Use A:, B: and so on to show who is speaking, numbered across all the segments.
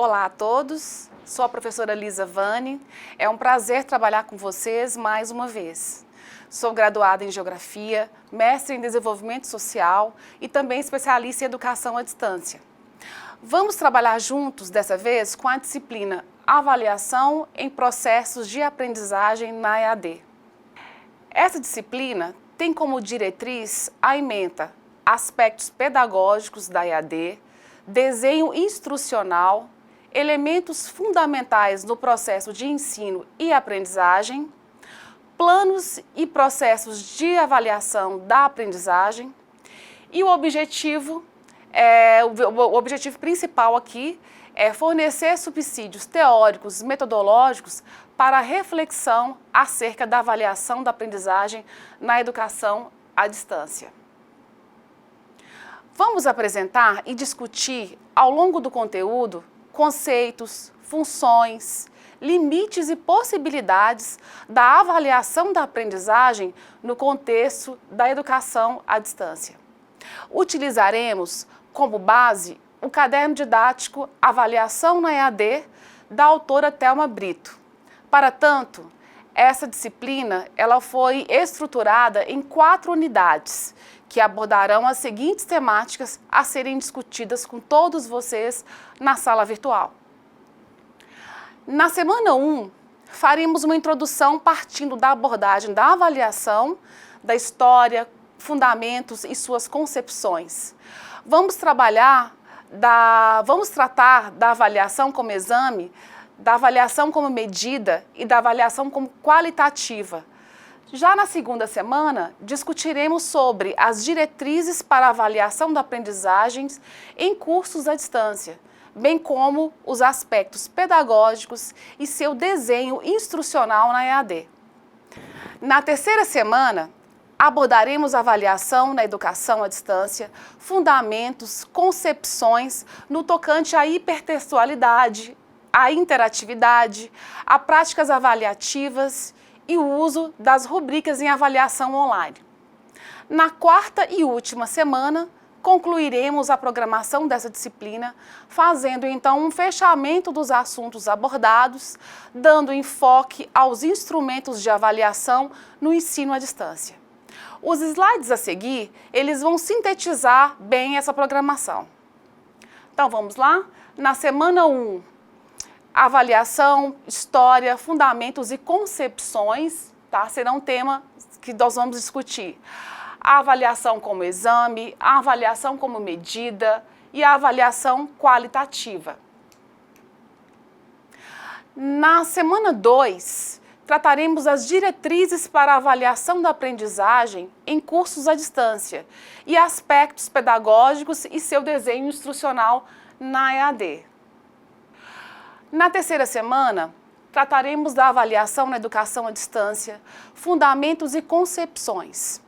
A: Olá a todos, sou a professora Lisa Vani. É um prazer trabalhar com vocês mais uma vez. Sou graduada em Geografia, mestre em Desenvolvimento Social e também especialista em Educação à Distância. Vamos trabalhar juntos, dessa vez, com a disciplina Avaliação em Processos de Aprendizagem na EAD. Essa disciplina tem como diretriz a ementa aspectos pedagógicos da EAD, desenho instrucional, elementos fundamentais no processo de ensino e aprendizagem, planos e processos de avaliação da aprendizagem e o objetivo principal aqui é fornecer subsídios teóricos, metodológicos para a reflexão acerca da avaliação da aprendizagem na educação à distância. Vamos apresentar e discutir ao longo do conteúdo conceitos, funções, limites e possibilidades da avaliação da aprendizagem no contexto da educação à distância. Utilizaremos como base o caderno didático Avaliação na EAD, da autora Thelma Brito. Para tanto, essa disciplina ela foi estruturada em 4 unidades, que abordarão as seguintes temáticas a serem discutidas com todos vocês na sala virtual. Na semana 1, faremos uma introdução partindo da abordagem da avaliação, da história, fundamentos e suas concepções. Vamos tratar da avaliação como exame, da avaliação como medida e da avaliação como qualitativa. Já na segunda semana, discutiremos sobre as diretrizes para a avaliação da aprendizagem em cursos à distância, bem como os aspectos pedagógicos e seu desenho instrucional na EAD. Na terceira semana, abordaremos a avaliação na educação à distância, fundamentos, concepções no tocante à hipertextualidade, à interatividade, a práticas avaliativas e o uso das rubricas em avaliação online. Na quarta e última semana, concluiremos a programação dessa disciplina, fazendo então um fechamento dos assuntos abordados, dando enfoque aos instrumentos de avaliação no ensino à distância. Os slides a seguir, eles vão sintetizar bem essa programação. Então vamos lá? Na semana 1, avaliação, história, fundamentos e concepções, tá? Serão temas que nós vamos discutir. A avaliação como exame, a avaliação como medida e a avaliação qualitativa. Na semana 2, trataremos as diretrizes para a avaliação da aprendizagem em cursos à distância e aspectos pedagógicos e seu desenho instrucional na EAD. Na terceira semana, trataremos da avaliação na educação à distância, fundamentos e concepções.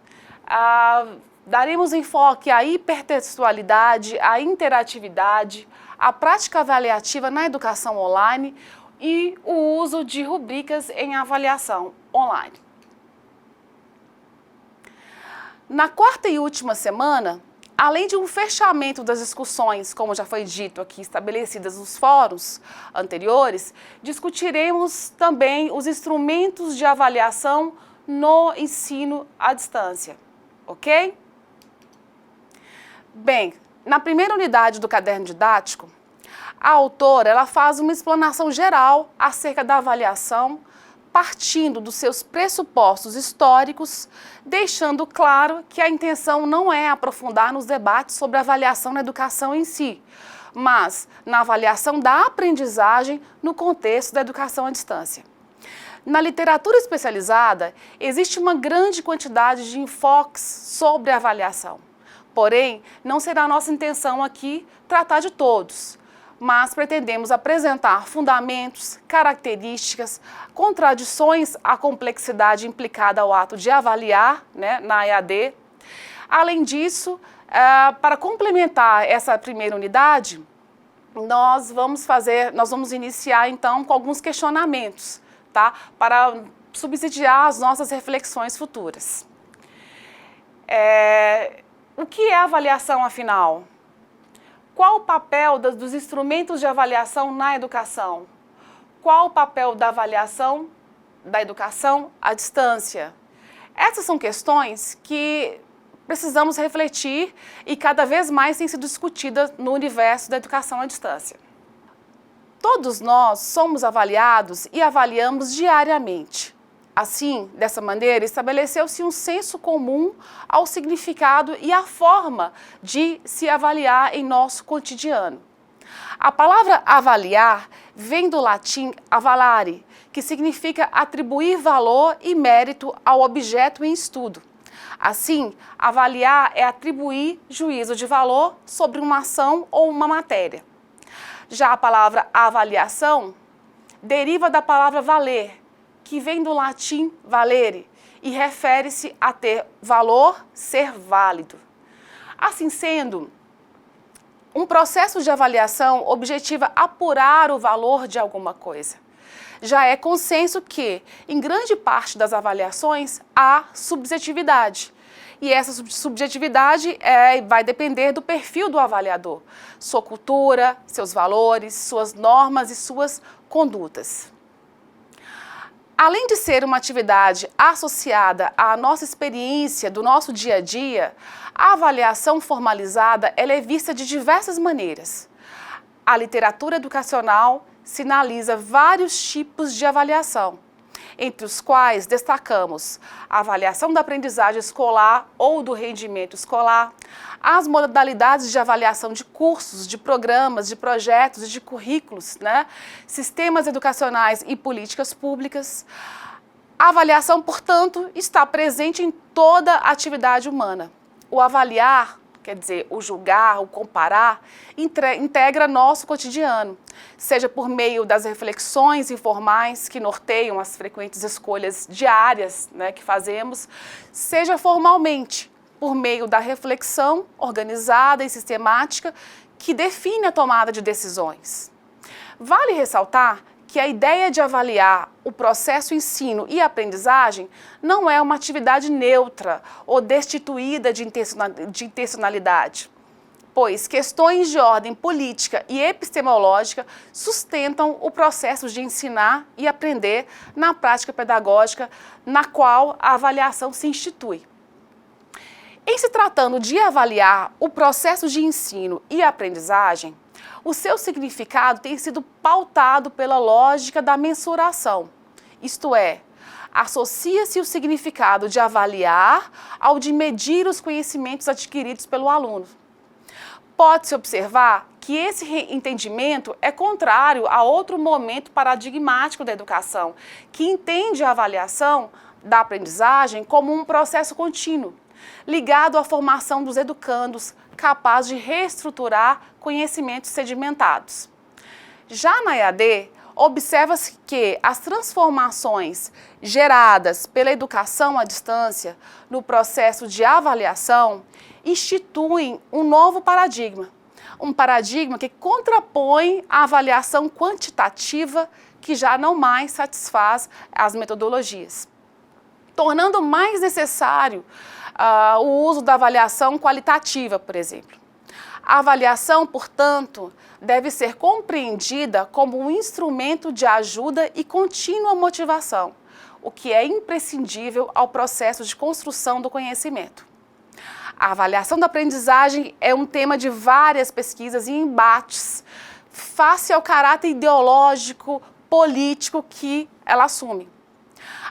A: Daremos enfoque à hipertextualidade, à interatividade, à prática avaliativa na educação online e o uso de rubricas em avaliação online. Na quarta e última semana, além de um fechamento das discussões, como já foi dito aqui, estabelecidas nos fóruns anteriores, discutiremos também os instrumentos de avaliação no ensino à distância, ok? Bem, na primeira unidade do caderno didático, a autora ela faz uma explanação geral acerca da avaliação, partindo dos seus pressupostos históricos, deixando claro que a intenção não é aprofundar nos debates sobre a avaliação na educação em si, mas na avaliação da aprendizagem no contexto da educação à distância. Na literatura especializada, existe uma grande quantidade de enfoques sobre a avaliação. Porém, não será nossa intenção aqui tratar de todos, mas pretendemos apresentar fundamentos, características, contradições à complexidade implicada ao ato de avaliar, na EAD. Além disso, para complementar essa primeira unidade, nós vamos iniciar então com alguns questionamentos, tá? Para subsidiar as nossas reflexões futuras. O que é avaliação, afinal? Qual o papel dos instrumentos de avaliação na educação? Qual o papel da avaliação da educação à distância? Essas são questões que precisamos refletir e cada vez mais têm sido discutidas no universo da educação à distância. Todos nós somos avaliados e avaliamos diariamente. Assim, dessa maneira, estabeleceu-se um senso comum ao significado e à forma de se avaliar em nosso cotidiano. A palavra avaliar vem do latim avalare, que significa atribuir valor e mérito ao objeto em estudo. Assim, avaliar é atribuir juízo de valor sobre uma ação ou uma matéria. Já a palavra avaliação deriva da palavra valer, que vem do latim valere e refere-se a ter valor, ser válido. Assim sendo, um processo de avaliação objetiva apurar o valor de alguma coisa. Já é consenso que, em grande parte das avaliações, há subjetividade. E essa subjetividade vai depender do perfil do avaliador, sua cultura, seus valores, suas normas e suas condutas. Além de ser uma atividade associada à nossa experiência do nosso dia a dia, a avaliação formalizada ela é vista de diversas maneiras. A literatura educacional sinaliza vários tipos de avaliação, entre os quais destacamos a avaliação da aprendizagem escolar ou do rendimento escolar, as modalidades de avaliação de cursos, de programas, de projetos e de currículos, sistemas educacionais e políticas públicas. A avaliação, portanto, está presente em toda a atividade humana. O avaliar, quer dizer, o julgar, o comparar, integra nosso cotidiano, seja por meio das reflexões informais que norteiam as frequentes escolhas diárias que fazemos, seja formalmente, por meio da reflexão organizada e sistemática que define a tomada de decisões. Vale ressaltar que a ideia de avaliar o processo ensino e aprendizagem não é uma atividade neutra ou destituída de intencionalidade, pois questões de ordem política e epistemológica sustentam o processo de ensinar e aprender na prática pedagógica na qual a avaliação se institui. Em se tratando de avaliar o processo de ensino e aprendizagem, o seu significado tem sido pautado pela lógica da mensuração, isto é, associa-se o significado de avaliar ao de medir os conhecimentos adquiridos pelo aluno. Pode-se observar que esse entendimento é contrário a outro momento paradigmático da educação, que entende a avaliação da aprendizagem como um processo contínuo, ligado à formação dos educandos, capaz de reestruturar conhecimentos sedimentados. Já na EAD, observa-se que as transformações geradas pela educação à distância no processo de avaliação instituem um novo paradigma. Um paradigma que contrapõe a avaliação quantitativa que já não mais satisfaz as metodologias, tornando mais necessário o uso da avaliação qualitativa, por exemplo. A avaliação, portanto, deve ser compreendida como um instrumento de ajuda e contínua motivação, o que é imprescindível ao processo de construção do conhecimento. A avaliação da aprendizagem é um tema de várias pesquisas e embates, face ao caráter ideológico, político que ela assume.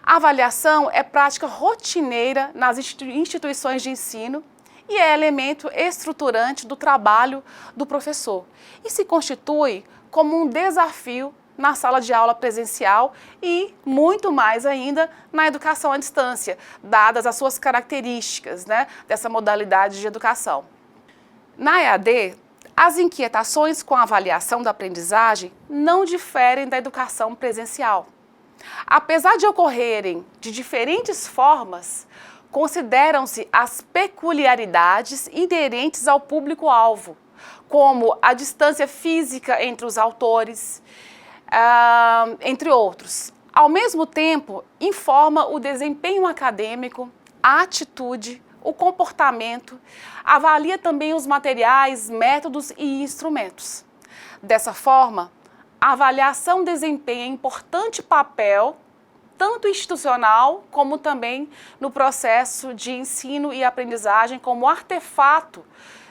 A: A avaliação é prática rotineira nas instituições de ensino e é elemento estruturante do trabalho do professor e se constitui como um desafio na sala de aula presencial e, muito mais ainda, na educação à distância, dadas as suas características dessa modalidade de educação. Na EAD, as inquietações com a avaliação da aprendizagem não diferem da educação presencial. Apesar de ocorrerem de diferentes formas, consideram-se as peculiaridades inerentes ao público-alvo, como a distância física entre os autores, entre outros. Ao mesmo tempo, informa o desempenho acadêmico, a atitude, o comportamento, avalia também os materiais, métodos e instrumentos. Dessa forma, a avaliação desempenha importante papel, tanto institucional como também no processo de ensino e aprendizagem como artefato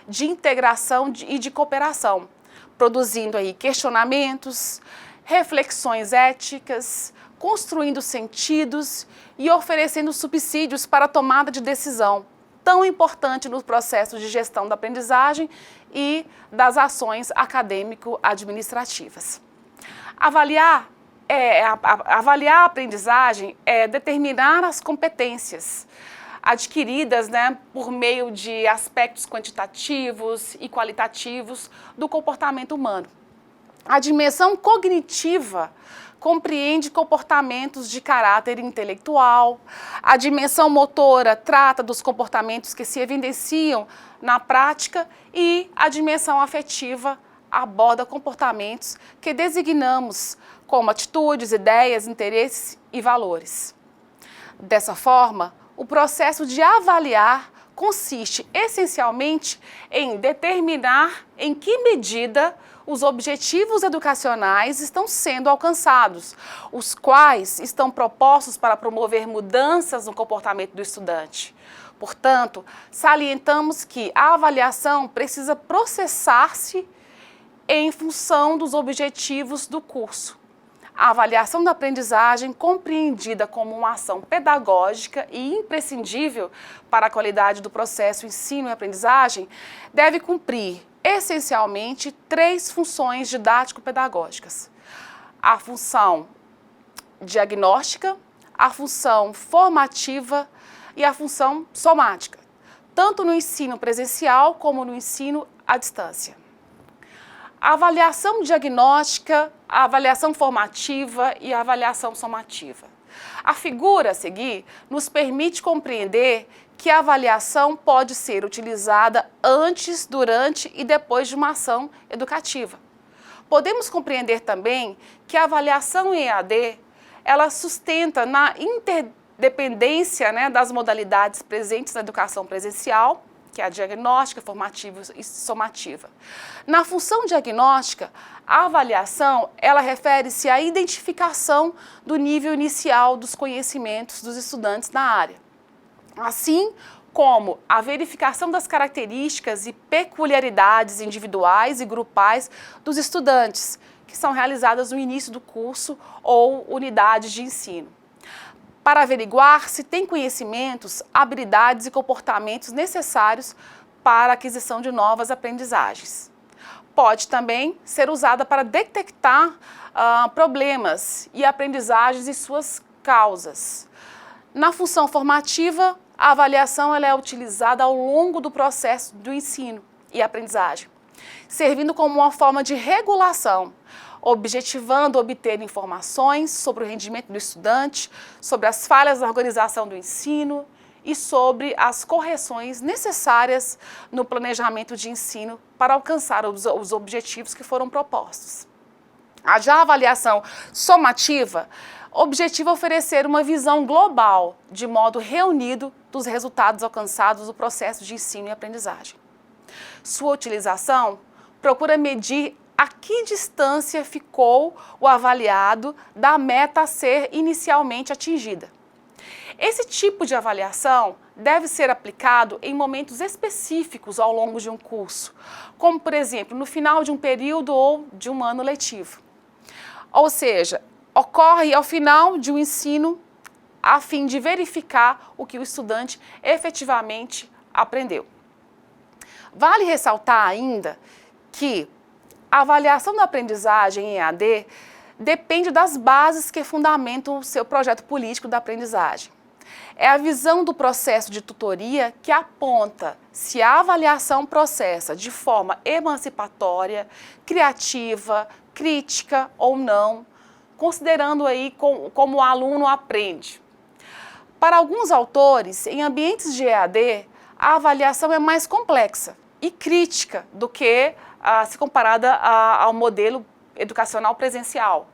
A: de integração e de cooperação, produzindo aí questionamentos, reflexões éticas, construindo sentidos e oferecendo subsídios para a tomada de decisão, tão importante no processo de gestão da aprendizagem e das ações acadêmico-administrativas. Avaliar a aprendizagem é determinar as competências adquiridas, por meio de aspectos quantitativos e qualitativos do comportamento humano. A dimensão cognitiva compreende comportamentos de caráter intelectual, a dimensão motora trata dos comportamentos que se evidenciam na prática e a dimensão afetiva aborda comportamentos que designamos como atitudes, ideias, interesses e valores. Dessa forma, o processo de avaliar consiste essencialmente em determinar em que medida os objetivos educacionais estão sendo alcançados, os quais estão propostos para promover mudanças no comportamento do estudante. Portanto, salientamos que a avaliação precisa processar-se em função dos objetivos do curso. A avaliação da aprendizagem, compreendida como uma ação pedagógica e imprescindível para a qualidade do processo ensino e aprendizagem, deve cumprir essencialmente 3 funções didático-pedagógicas: a função diagnóstica, a função formativa e a função somática, tanto no ensino presencial como no ensino à distância. A avaliação diagnóstica, a avaliação formativa e a avaliação somativa. A figura a seguir nos permite compreender que a avaliação pode ser utilizada antes, durante e depois de uma ação educativa. Podemos compreender também que a avaliação em EAD, ela sustenta na interdependência das modalidades presentes na educação presencial, que é a diagnóstica, formativa e somativa. Na função diagnóstica, a avaliação, ela refere-se à identificação do nível inicial dos conhecimentos dos estudantes na área, assim como a verificação das características e peculiaridades individuais e grupais dos estudantes, que são realizadas no início do curso ou unidades de ensino, para averiguar se tem conhecimentos, habilidades e comportamentos necessários para a aquisição de novas aprendizagens. Pode também ser usada para detectar problemas e aprendizagens e suas causas. Na função formativa, a avaliação ela é utilizada ao longo do processo do ensino e aprendizagem, servindo como uma forma de regulação, objetivando obter informações sobre o rendimento do estudante, sobre as falhas na organização do ensino e sobre as correções necessárias no planejamento de ensino para alcançar os objetivos que foram propostos. Já a avaliação somativa objetiva oferecer uma visão global, de modo reunido, dos resultados alcançados no processo de ensino e aprendizagem. Sua utilização procura medir a que distância ficou o avaliado da meta a ser inicialmente atingida. Esse tipo de avaliação deve ser aplicado em momentos específicos ao longo de um curso, como, por exemplo, no final de um período ou de um ano letivo. Ou seja, ocorre ao final de um ensino a fim de verificar o que o estudante efetivamente aprendeu. Vale ressaltar ainda que a avaliação da aprendizagem em EAD depende das bases que fundamentam o seu projeto político da aprendizagem. É a visão do processo de tutoria que aponta se a avaliação processa de forma emancipatória, criativa, crítica ou não, considerando aí como o aluno aprende. Para alguns autores, em ambientes de EAD, a avaliação é mais complexa e crítica do que se comparada ao modelo educacional presencial.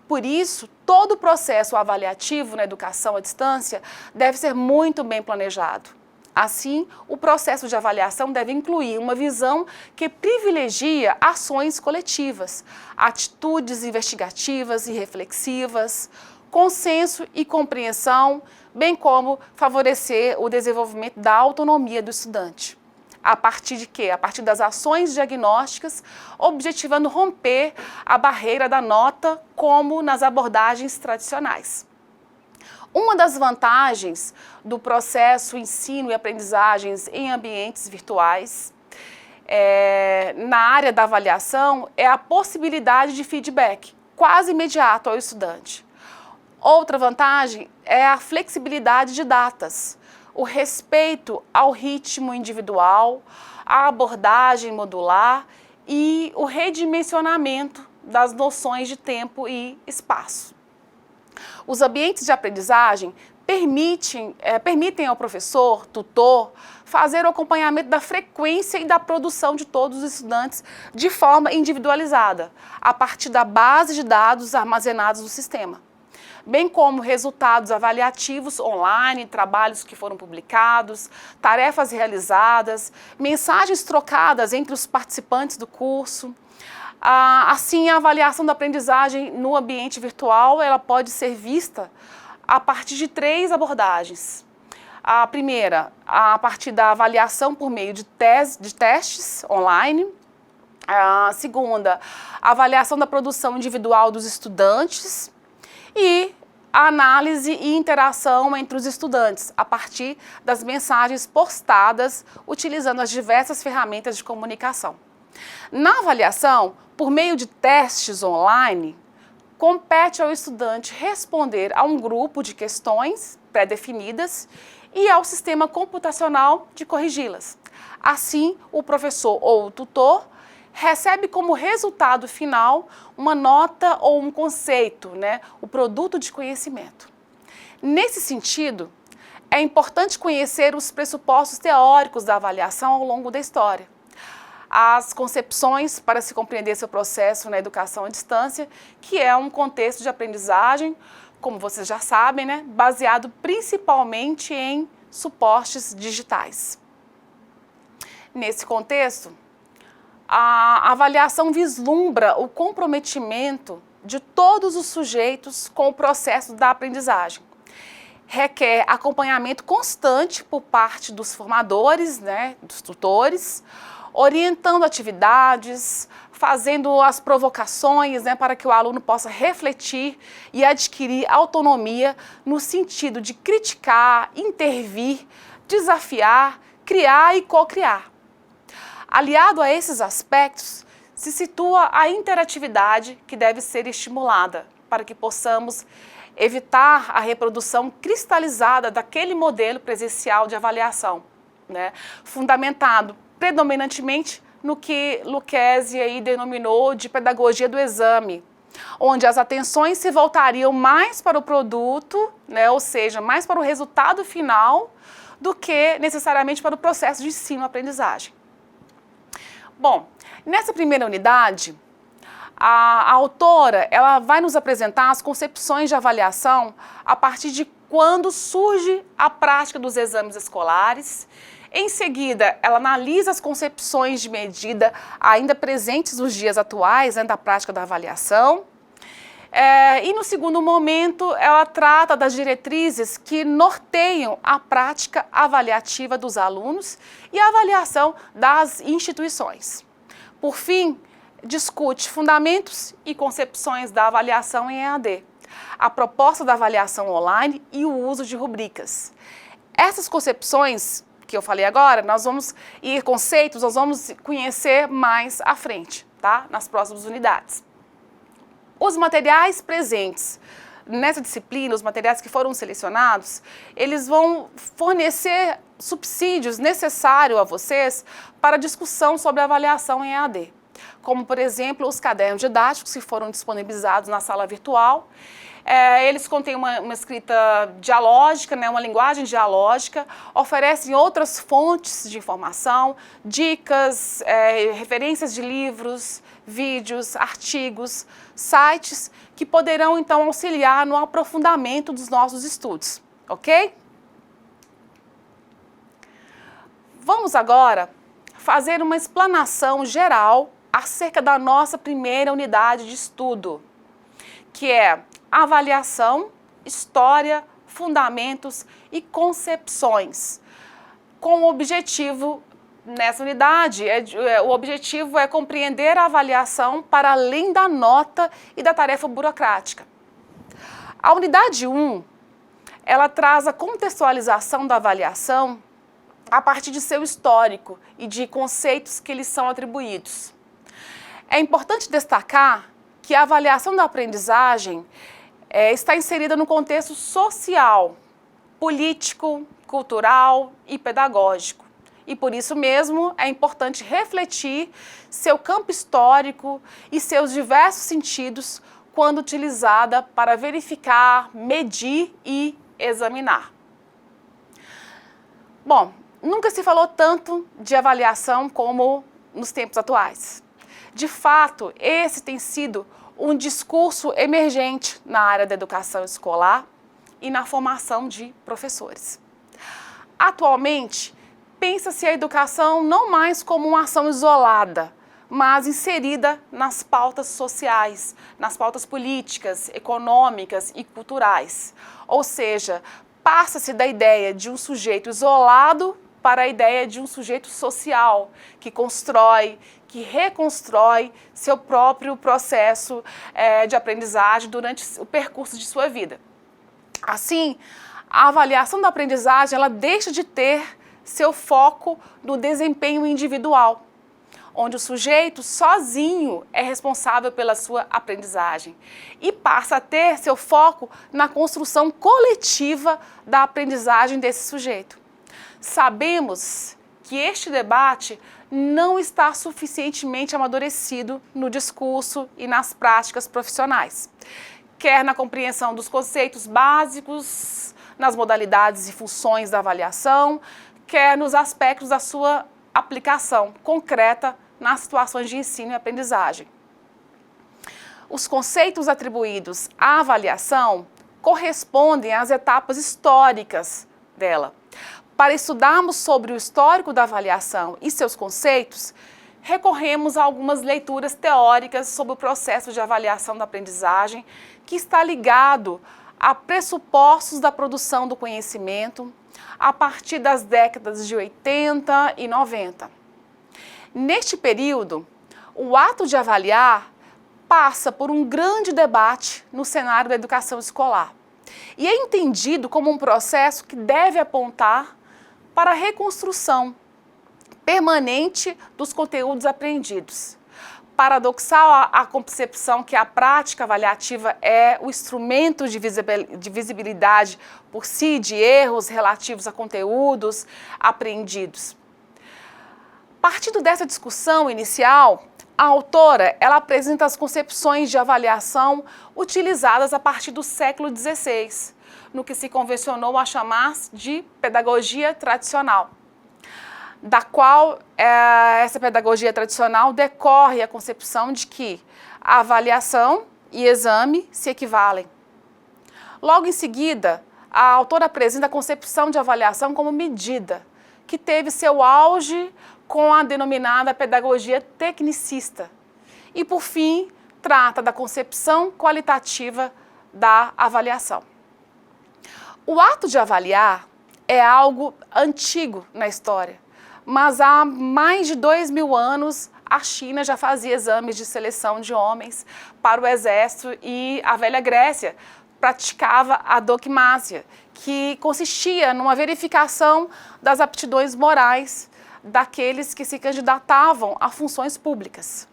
A: Por isso, todo o processo avaliativo na educação à distância deve ser muito bem planejado. Assim, o processo de avaliação deve incluir uma visão que privilegia ações coletivas, atitudes investigativas e reflexivas, consenso e compreensão, bem como favorecer o desenvolvimento da autonomia do estudante. A partir de quê? A partir das ações diagnósticas, objetivando romper a barreira da nota, como nas abordagens tradicionais. Uma das vantagens do processo ensino e aprendizagens em ambientes virtuais na área da avaliação é a possibilidade de feedback quase imediato ao estudante. Outra vantagem é a flexibilidade de datas, o respeito ao ritmo individual, a abordagem modular e o redimensionamento das noções de tempo e espaço. Os ambientes de aprendizagem permitem ao professor, tutor, fazer o acompanhamento da frequência e da produção de todos os estudantes de forma individualizada, a partir da base de dados armazenados no sistema, bem como resultados avaliativos online, trabalhos que foram publicados, tarefas realizadas, mensagens trocadas entre os participantes do curso. Assim, a avaliação da aprendizagem no ambiente virtual ela pode ser vista a partir de 3 abordagens. A primeira, a partir da avaliação por meio de testes online. A segunda, a avaliação da produção individual dos estudantes. E a análise e interação entre os estudantes, a partir das mensagens postadas, utilizando as diversas ferramentas de comunicação. Na avaliação, por meio de testes online, compete ao estudante responder a um grupo de questões pré-definidas e ao sistema computacional de corrigi-las. Assim, o professor ou o tutor recebe como resultado final uma nota ou um conceito, o produto de conhecimento. Nesse sentido, é importante conhecer os pressupostos teóricos da avaliação ao longo da história. As concepções para se compreender seu processo na educação à distância, que é um contexto de aprendizagem, como vocês já sabem, baseado principalmente em suportes digitais. Nesse contexto, a avaliação vislumbra o comprometimento de todos os sujeitos com o processo da aprendizagem. Requer acompanhamento constante por parte dos formadores, dos tutores, orientando atividades, fazendo as provocações para que o aluno possa refletir e adquirir autonomia no sentido de criticar, intervir, desafiar, criar e co-criar. Aliado a esses aspectos, se situa a interatividade que deve ser estimulada para que possamos evitar a reprodução cristalizada daquele modelo presencial de avaliação, fundamentado predominantemente no que Lucchesi aí denominou de pedagogia do exame, onde as atenções se voltariam mais para o produto, ou seja, mais para o resultado final, do que necessariamente para o processo de ensino-aprendizagem. Bom, nessa primeira unidade, a autora ela vai nos apresentar as concepções de avaliação a partir de quando surge a prática dos exames escolares. Em seguida, ela analisa as concepções de medida ainda presentes nos dias atuais da prática da avaliação. E no segundo momento, ela trata das diretrizes que norteiam a prática avaliativa dos alunos e a avaliação das instituições. Por fim, discute fundamentos e concepções da avaliação em EAD, a proposta da avaliação online e o uso de rubricas. Essas concepções que eu falei agora, nós vamos conhecer mais à frente, nas próximas unidades. Os materiais presentes nessa disciplina, os materiais que foram selecionados, eles vão fornecer subsídios necessários a vocês para discussão sobre a avaliação em EAD, como, por exemplo, os cadernos didáticos que foram disponibilizados na sala virtual. Eles contêm uma escrita dialógica, uma linguagem dialógica, oferecem outras fontes de informação, dicas, referências de livros, vídeos, artigos, sites que poderão então auxiliar no aprofundamento dos nossos estudos, ok? Vamos agora fazer uma explanação geral acerca da nossa primeira unidade de estudo, que é avaliação, história, fundamentos e concepções, com o objetivo, nessa unidade, o objetivo é compreender a avaliação para além da nota e da tarefa burocrática. A unidade 1, ela traz a contextualização da avaliação a partir de seu histórico e de conceitos que lhes são atribuídos. É importante destacar que a avaliação da aprendizagem está inserida no contexto social, político, cultural e pedagógico. E por isso mesmo é importante refletir seu campo histórico e seus diversos sentidos quando utilizada para verificar, medir e examinar. Bom, nunca se falou tanto de avaliação como nos tempos atuais. De fato, esse tem sido um discurso emergente na área da educação escolar e na formação de professores. Atualmente, pensa-se a educação não mais como uma ação isolada, mas inserida nas pautas sociais, nas pautas políticas, econômicas e culturais. Ou seja, passa-se da ideia de um sujeito isolado para a ideia de um sujeito social, que constrói, que reconstrói seu próprio processo de aprendizagem durante o percurso de sua vida. Assim, a avaliação da aprendizagem ela deixa de ter seu foco no desempenho individual, onde o sujeito sozinho é responsável pela sua aprendizagem e passa a ter seu foco na construção coletiva da aprendizagem desse sujeito. Sabemos que este debate não está suficientemente amadurecido no discurso e nas práticas profissionais, quer na compreensão dos conceitos básicos, nas modalidades e funções da avaliação, quer nos aspectos da sua aplicação concreta nas situações de ensino e aprendizagem. Os conceitos atribuídos à avaliação correspondem às etapas históricas dela. Para estudarmos sobre o histórico da avaliação e seus conceitos, recorremos a algumas leituras teóricas sobre o processo de avaliação da aprendizagem, que está ligado a pressupostos da produção do conhecimento a partir das décadas de 80 e 90. Neste período, o ato de avaliar passa por um grande debate no cenário da educação escolar e é entendido como um processo que deve apontar para a reconstrução permanente dos conteúdos aprendidos. Paradoxal a concepção que a prática avaliativa é o instrumento de visibilidade por si de erros relativos a conteúdos aprendidos. Partindo dessa discussão inicial, a autora ela apresenta as concepções de avaliação utilizadas a partir do século XVI, no que se convencionou a chamar de pedagogia tradicional, da qual essa pedagogia tradicional decorre a concepção de que a avaliação e exame se equivalem. Logo em seguida, a autora apresenta a concepção de avaliação como medida, que teve seu auge com a denominada pedagogia tecnicista. E, por fim, trata da concepção qualitativa da avaliação. O ato de avaliar é algo antigo na história, mas há mais de 2000 anos a China já fazia exames de seleção de homens para o exército e a velha Grécia praticava a doquimásia, que consistia numa verificação das aptidões morais daqueles que se candidatavam a funções públicas.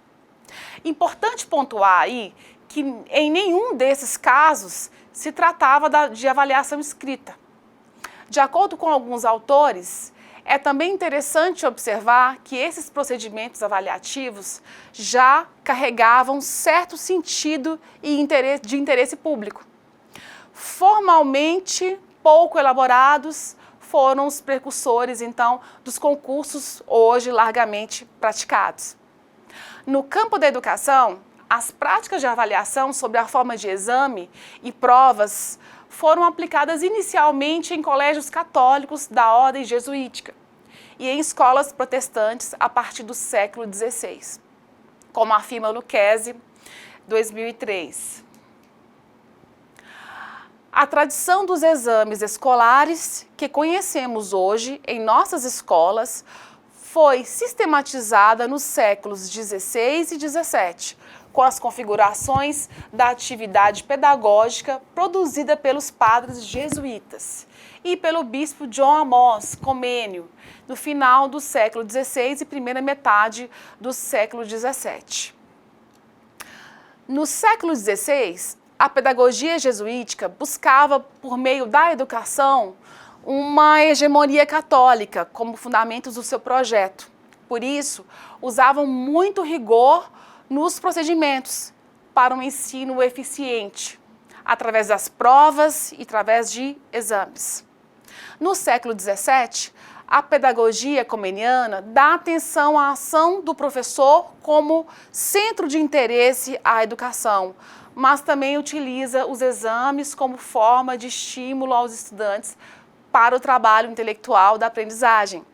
A: Importante pontuar aí que em nenhum desses casos se tratava de avaliação escrita. De acordo com alguns autores, é também interessante observar que esses procedimentos avaliativos já carregavam certo sentido e de interesse público. Formalmente pouco elaborados, foram os precursores, então, dos concursos hoje largamente praticados. No campo da educação, as práticas de avaliação sob a forma de exame e provas foram aplicadas inicialmente em colégios católicos da ordem jesuítica e em escolas protestantes a partir do século XVI, como afirma Lucchesi, 2003. A tradição dos exames escolares que conhecemos hoje em nossas escolas foi sistematizada nos séculos XVI e XVII, com as configurações da atividade pedagógica produzida pelos padres jesuítas e pelo bispo John Amos Comênio, no final do século XVI e primeira metade do século XVII. No século XVI, a pedagogia jesuítica buscava, por meio da educação, uma hegemonia católica como fundamentos do seu projeto. Por isso, usavam muito rigor nos procedimentos para um ensino eficiente, através das provas e através de exames. No século XVII, a pedagogia comeniana dá atenção à ação do professor como centro de interesse à educação, mas também utiliza os exames como forma de estímulo aos estudantes para o trabalho intelectual da aprendizagem.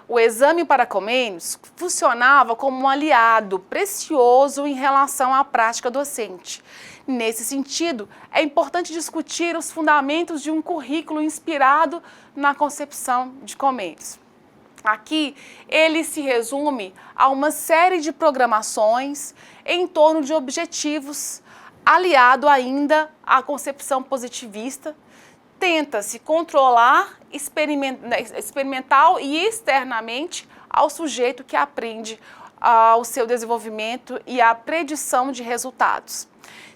A: O exame para Comênios funcionava como um aliado precioso em relação à prática docente. Nesse sentido, é importante discutir os fundamentos de um currículo inspirado na concepção de Comênios. Aqui, ele se resume a uma série de programações em torno de objetivos, aliado ainda à concepção positivista. Tenta-se controlar experimental e externamente ao sujeito que aprende ao seu desenvolvimento e à predição de resultados,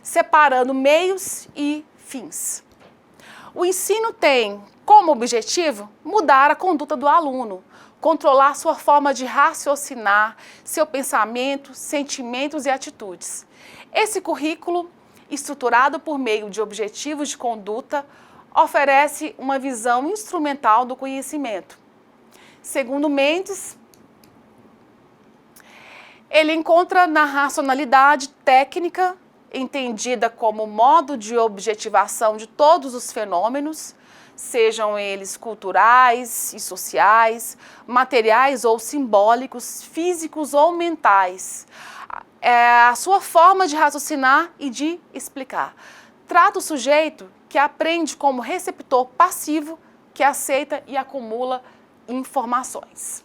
A: separando meios e fins. O ensino tem como objetivo mudar a conduta do aluno, controlar sua forma de raciocinar, seu pensamento, sentimentos e atitudes. Esse currículo, estruturado por meio de objetivos de conduta, oferece uma visão instrumental do conhecimento. Segundo Mendes, ele encontra na racionalidade técnica, entendida como modo de objetivação de todos os fenômenos, sejam eles culturais e sociais, materiais ou simbólicos, físicos ou mentais, a sua forma de raciocinar e de explicar. Trata o sujeito que aprende como receptor passivo, que aceita e acumula informações.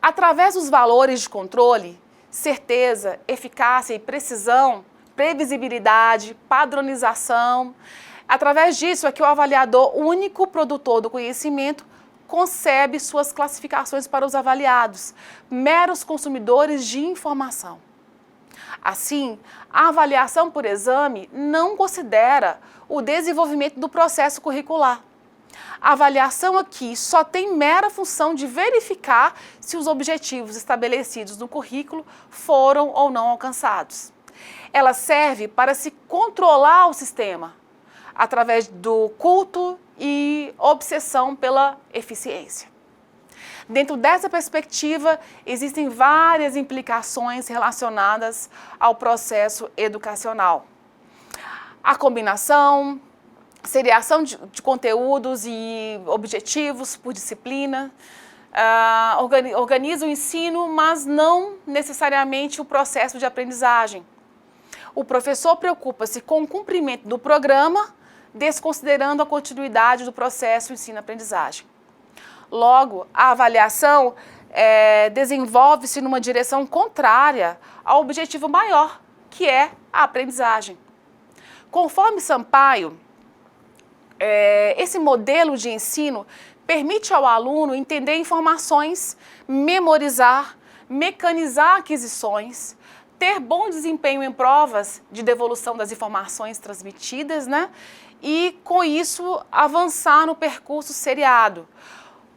A: Através dos valores de controle, certeza, eficácia e precisão, previsibilidade, padronização, através disso é que o avaliador, único produtor do conhecimento, concebe suas classificações para os avaliados, meros consumidores de informação. Assim, a avaliação por exame não considera o desenvolvimento do processo curricular. A avaliação aqui só tem mera função de verificar se os objetivos estabelecidos no currículo foram ou não alcançados. Ela serve para se controlar o sistema, através do culto e obsessão pela eficiência. Dentro dessa perspectiva, existem várias implicações relacionadas ao processo educacional. A combinação, seriação de conteúdos e objetivos por disciplina, organiza o ensino, mas não necessariamente o processo de aprendizagem. O professor preocupa-se com o cumprimento do programa, desconsiderando a continuidade do processo ensino-aprendizagem. Logo, a avaliação desenvolve-se numa direção contrária ao objetivo maior, que é a aprendizagem. Conforme Sampaio, esse modelo de ensino permite ao aluno entender informações, memorizar, mecanizar aquisições, ter bom desempenho em provas de devolução das informações transmitidas, né? E, com isso, avançar no percurso seriado.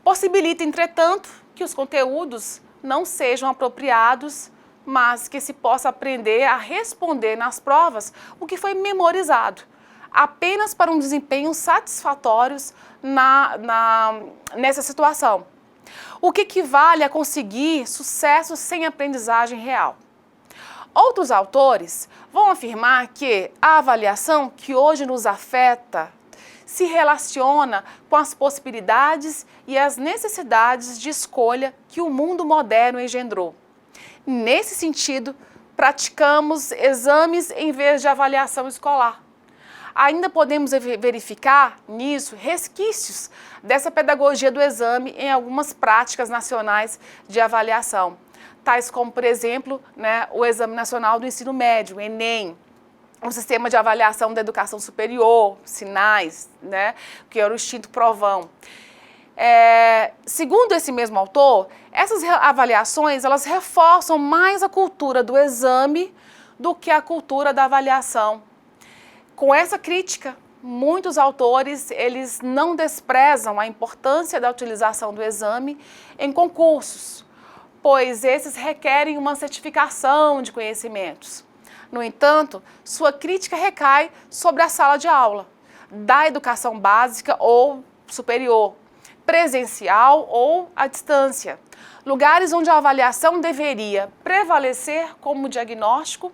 A: Possibilita, entretanto, que os conteúdos não sejam apropriados, mas que se possa aprender a responder nas provas o que foi memorizado, apenas para um desempenho satisfatório nessa situação, o que equivale a conseguir sucesso sem aprendizagem real. Outros autores vão afirmar que a avaliação que hoje nos afeta se relaciona com as possibilidades e as necessidades de escolha que o mundo moderno engendrou. Nesse sentido, praticamos exames em vez de avaliação escolar. Ainda podemos verificar nisso resquícios dessa pedagogia do exame em algumas práticas nacionais de avaliação, tais como, por exemplo, o Exame Nacional do Ensino Médio, o Enem, o Sistema de Avaliação da Educação Superior, SINAES, que era o extinto Provão. Segundo esse mesmo autor, essas avaliações elas reforçam mais a cultura do exame do que a cultura da avaliação. Com essa crítica, muitos autores eles não desprezam a importância da utilização do exame em concursos, pois esses requerem uma certificação de conhecimentos. No entanto, sua crítica recai sobre a sala de aula, da educação básica ou superior, presencial ou à distância, lugares onde a avaliação deveria prevalecer como diagnóstico,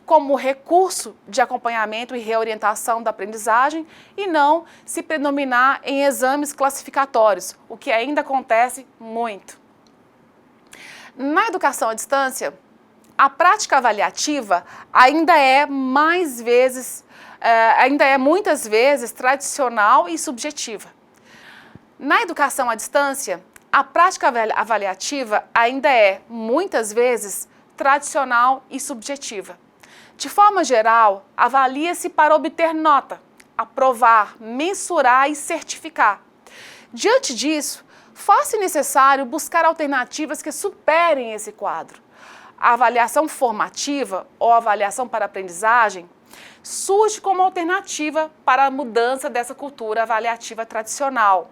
A: como recurso de acompanhamento e reorientação da aprendizagem e não se predominar em exames classificatórios, o que ainda acontece muito. Na educação à distância, a prática avaliativa ainda é muitas vezes tradicional e subjetiva. Na educação à distância, a prática avaliativa ainda é muitas vezes tradicional e subjetiva. De forma geral, avalia-se para obter nota, aprovar, mensurar e certificar. Diante disso, faz-se necessário buscar alternativas que superem esse quadro. A avaliação formativa ou avaliação para aprendizagem surge como alternativa para a mudança dessa cultura avaliativa tradicional.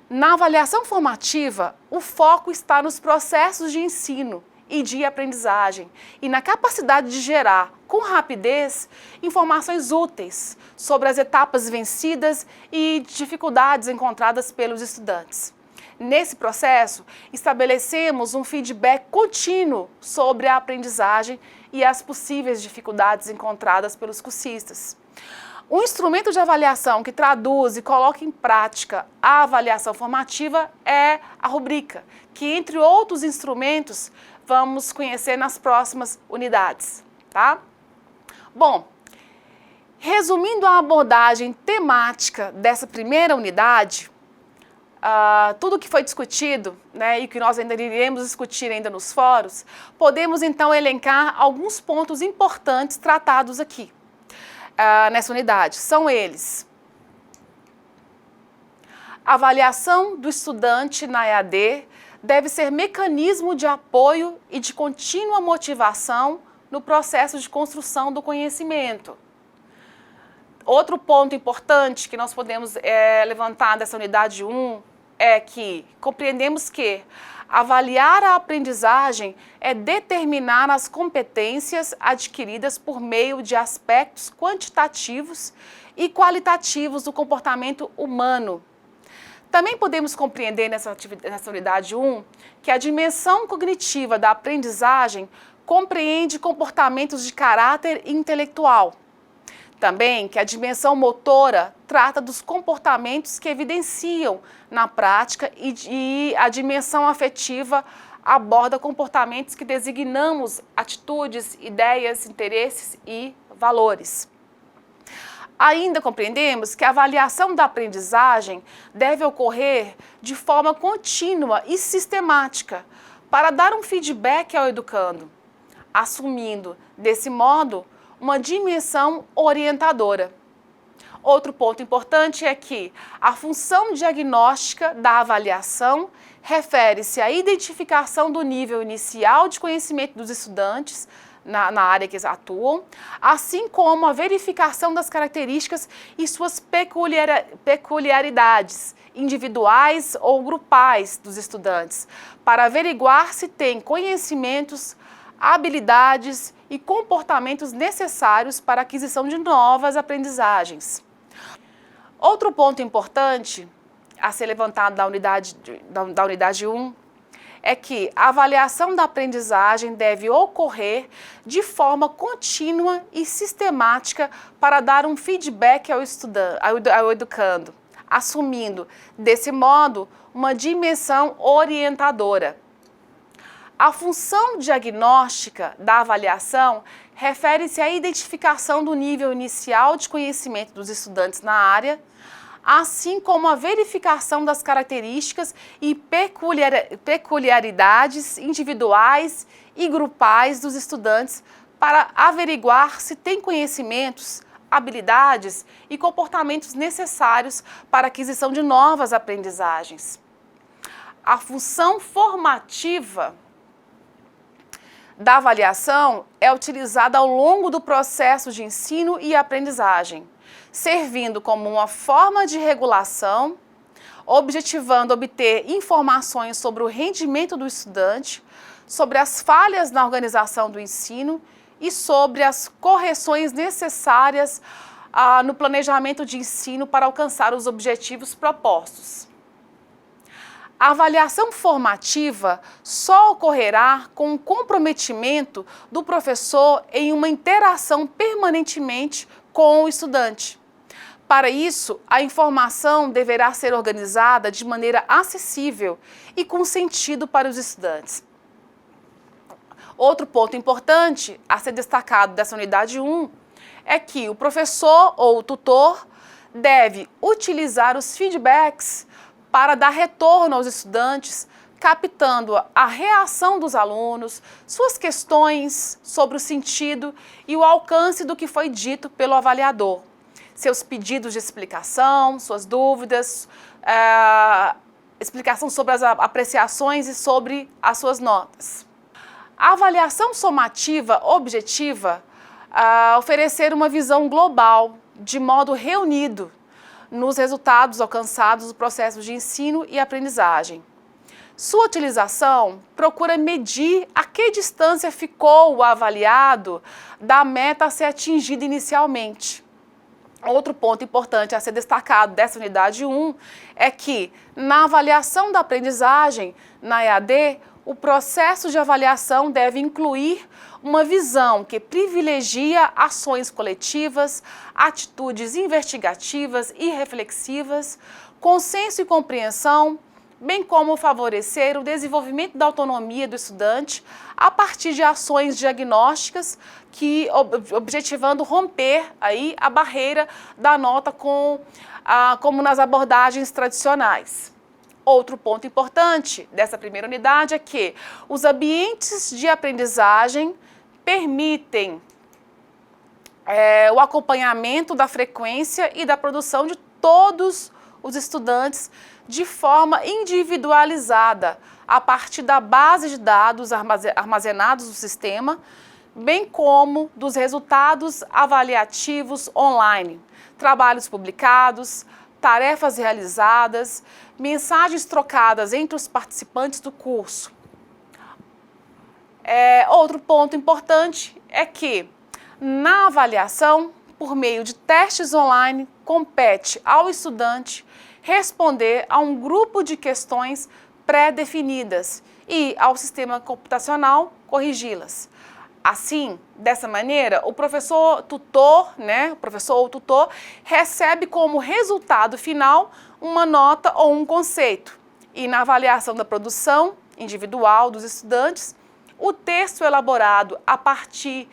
A: Na avaliação formativa, o foco está nos processos de ensino e de aprendizagem e na capacidade de gerar, com rapidez, informações úteis sobre as etapas vencidas e dificuldades encontradas pelos estudantes. Nesse processo, estabelecemos um feedback contínuo sobre a aprendizagem e as possíveis dificuldades encontradas pelos cursistas. Um instrumento de avaliação que traduz e coloca em prática a avaliação formativa é a rubrica, que, entre outros instrumentos, vamos conhecer nas próximas unidades, tá? Bom, resumindo a abordagem temática dessa primeira unidade, tudo que foi discutido, e que nós ainda iremos discutir ainda nos fóruns, podemos então elencar alguns pontos importantes tratados aqui nessa unidade. São eles: a avaliação do estudante na EAD deve ser mecanismo de apoio e de contínua motivação no processo de construção do conhecimento. Outro ponto importante que nós podemos levantar dessa unidade 1 é que compreendemos que avaliar a aprendizagem é determinar as competências adquiridas por meio de aspectos quantitativos e qualitativos do comportamento humano. Também podemos compreender nessa unidade 1 que a dimensão cognitiva da aprendizagem compreende comportamentos de caráter intelectual. Também que a dimensão motora trata dos comportamentos que evidenciam na prática e a dimensão afetiva aborda comportamentos que designamos atitudes, ideias, interesses e valores. Ainda compreendemos que a avaliação da aprendizagem deve ocorrer de forma contínua e sistemática para dar um feedback ao educando, assumindo, desse modo, uma dimensão orientadora. Outro ponto importante é que a função diagnóstica da avaliação refere-se à identificação do nível inicial de conhecimento dos estudantes na área que eles atuam, assim como a verificação das características e suas peculiaridades individuais ou grupais dos estudantes, para averiguar se têm conhecimentos, habilidades e comportamentos necessários para a aquisição de novas aprendizagens. Outro ponto importante a ser levantado da unidade 1 é que a avaliação da aprendizagem deve ocorrer de forma contínua e sistemática para dar um feedback ao estudante, ao educando, assumindo, desse modo, uma dimensão orientadora. A função diagnóstica da avaliação refere-se à identificação do nível inicial de conhecimento dos estudantes na área, assim como a verificação das características e peculiaridades individuais e grupais dos estudantes para averiguar se têm conhecimentos, habilidades e comportamentos necessários para a aquisição de novas aprendizagens. A função formativa da avaliação é utilizada ao longo do processo de ensino e aprendizagem, servindo como uma forma de regulação, objetivando obter informações sobre o rendimento do estudante, sobre as falhas na organização do ensino e sobre as correções necessárias no planejamento de ensino para alcançar os objetivos propostos. A avaliação formativa só ocorrerá com o comprometimento do professor em uma interação permanentemente com o estudante. Para isso, a informação deverá ser organizada de maneira acessível e com sentido para os estudantes. Outro ponto importante a ser destacado dessa unidade 1 é que o professor ou o tutor deve utilizar os feedbacks para dar retorno aos estudantes, captando a reação dos alunos, suas questões sobre o sentido e o alcance do que foi dito pelo avaliador, seus pedidos de explicação, suas dúvidas, explicação sobre as apreciações e sobre as suas notas. A avaliação somativa objetiva oferecer uma visão global, de modo reunido, nos resultados alcançados do processo de ensino e aprendizagem. Sua utilização procura medir a que distância ficou o avaliado da meta a ser atingida inicialmente. Outro ponto importante a ser destacado dessa unidade 1 é que, na avaliação da aprendizagem, na EAD, o processo de avaliação deve incluir uma visão que privilegia ações coletivas, atitudes investigativas e reflexivas, consenso e compreensão, bem como favorecer o desenvolvimento da autonomia do estudante a partir de ações diagnósticas que objetivando romper aí a barreira da nota como nas abordagens tradicionais. Outro ponto importante dessa primeira unidade é que os ambientes de aprendizagem permitem o acompanhamento da frequência e da produção de todos os estudantes de forma individualizada, a partir da base de dados armazenados no sistema, bem como dos resultados avaliativos online, trabalhos publicados, tarefas realizadas, mensagens trocadas entre os participantes do curso. Outro ponto importante é que, na avaliação, por meio de testes online, compete ao estudante responder a um grupo de questões pré-definidas e ao sistema computacional corrigi-las. Assim, dessa maneira, o professor tutor, o professor ou tutor, recebe como resultado final uma nota ou um conceito. E na avaliação da produção individual dos estudantes, o texto elaborado a partir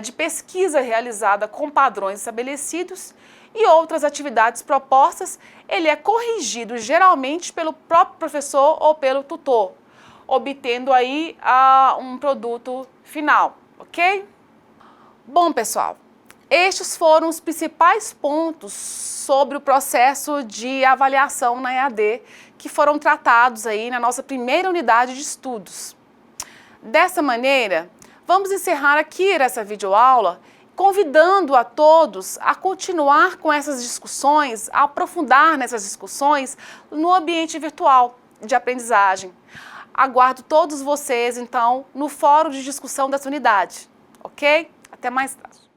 A: de pesquisa realizada com padrões estabelecidos e outras atividades propostas, ele é corrigido geralmente pelo próprio professor ou pelo tutor, obtendo aí um produto final, ok? Bom, pessoal, estes foram os principais pontos sobre o processo de avaliação na EAD que foram tratados aí na nossa primeira unidade de estudos. Dessa maneira, vamos encerrar aqui essa videoaula convidando a todos a continuar com essas discussões, a aprofundar nessas discussões no ambiente virtual de aprendizagem. Aguardo todos vocês, então, no fórum de discussão dessa unidade, ok? Até mais tarde.